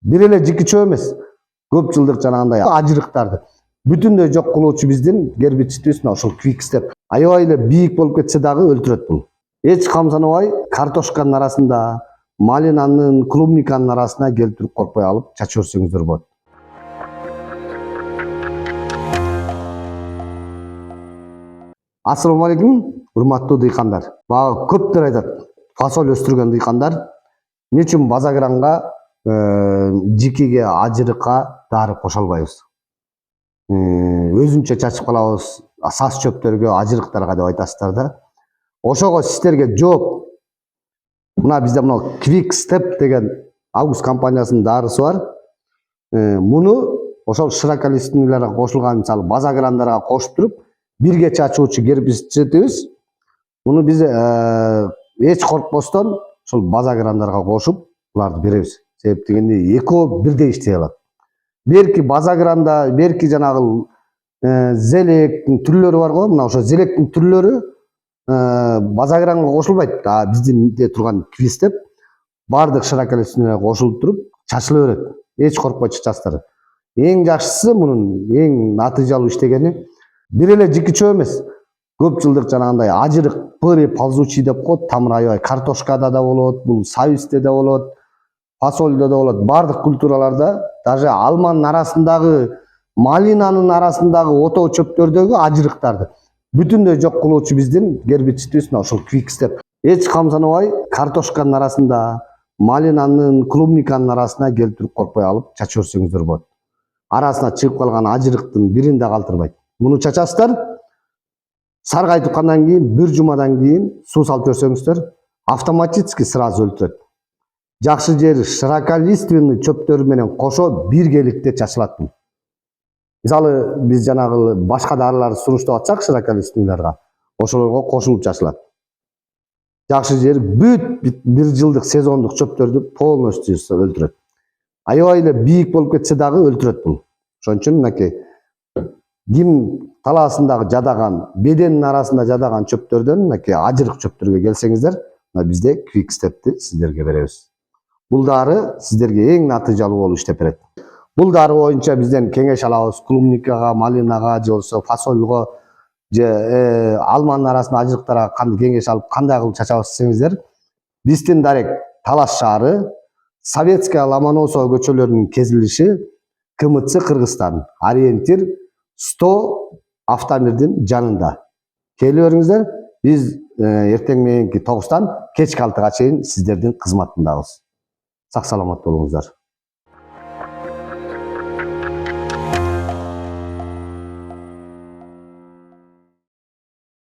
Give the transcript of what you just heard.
бир эле жикичөө эмес, көп жылдык жанагындай ажырыктарды бүтүндөй жок кылуучу биздин гербицидибиз ошол Quick-Step. Аябай эле бийик болуп кетсе дагы өлтүрөт бул. Эч камсанабай картошканын арасында, малинанын, клубниканын арасына келтирип коркпой алып чачып берсеңиздер болот. Ассаламу алейкум, урматтуу дыйкандар. Бага көптөр айтат, фасоль өстүргөн дыйкандар эмне үчүн базагранга, жикиге, ажырыкка дары кошо албайбыз? Өзүнчө чачып калабыз, сас чөптөргө, ажырыктарга деп айтасыздар да. Ошого сиздерге жооп. Мына бизде мына Quick-Step деген Август компаниясынын дарысы бар. Муну ошол широколистныйларга кошулган, мисалы, базаграндарга кошуп туруп, бирге чачуучу гербицидибиз. Муну биз эч коркпостон ошол базаграндарга кошуп, буларды беребиз. Себеп дегенде экөө бирдей иштей алат. Берки базагранда, берки жанагы зелектин түрлөрү бар го, мына ошо зелектин түрлөрү базагранга кошулбайт. Биздинде турган Quick-Step бардык широколистныйларга кошулуп туруп чачыла берет. Эч коркпой чачасыздар. Эң жакшысы мунун эң натыйжалуу иштегени бир эле жикичөө эмес, көп жылдык жанагындай ажырык, пыри, ползучий деп коет, тамыр аябай картошкада да болот, бул сабизде да болот, фасольдо да болот, бардык культураларда, даже алманын арасындагы, малинанын арасындагы отоо чөптөрдөгү ажырыктарды бүтүндөй жок кылуучу биздин гербицидибиз ошол Quick-Step. Эч камсанабай картошканын арасында, малинанын, клубниканын арасына келтирип коркпой алып чачып берсеңиздер болот. Арасына чыгып калган ажырыктын бирин да калтырбайт. Муну чачасыздар, саргайтыккандан кийин, бир жумадан кийин суу салып жиберсеңиздер, автоматически сразу өлтүрөт. Жакшы жери широколиственный чөптөр менен кошо биргеликте чачылат. Мисалы, биз жанагы башка дарыларды сунуштап атсак широколистныйларга, ошолорго кошулуп чачылат. Жакшы жери бүт бир жылдык сезондук чөптөрдү полностью өлтүрөт. Аябай эле бийик болуп кетсе дагы өлтүрөт бул. Ошон үчүн мынакей дим талаасындагы жадаган, беденин арасында жадаган чөптөрдөн мынакей ажырык чөптөргө келсеңиздер, бизде Quick-Step'ти сиздерге беребиз. Бул дары сиздерге эң натыйжалуу болуп иштеп берет. Бул дары боюнча бизден кеңеш алабыз. Клубникага, малинага, же болбосо фасольго, же алманын арасында ажырыктарга кандай кеңеш алып, кандай кылып чачабыз десеңиздер, биздин дарек Талас шаары, Советская, Ломоносова көчөлөрүнүн кезилиши, КМЦ Кыргызстан, ориентир 100 автомирдин жанында. Келип бериңиздер, биз эртең мененки 9-тан кечки 6-га чейин сиздердин кызматындабыз. Сак саламат болуңуздар.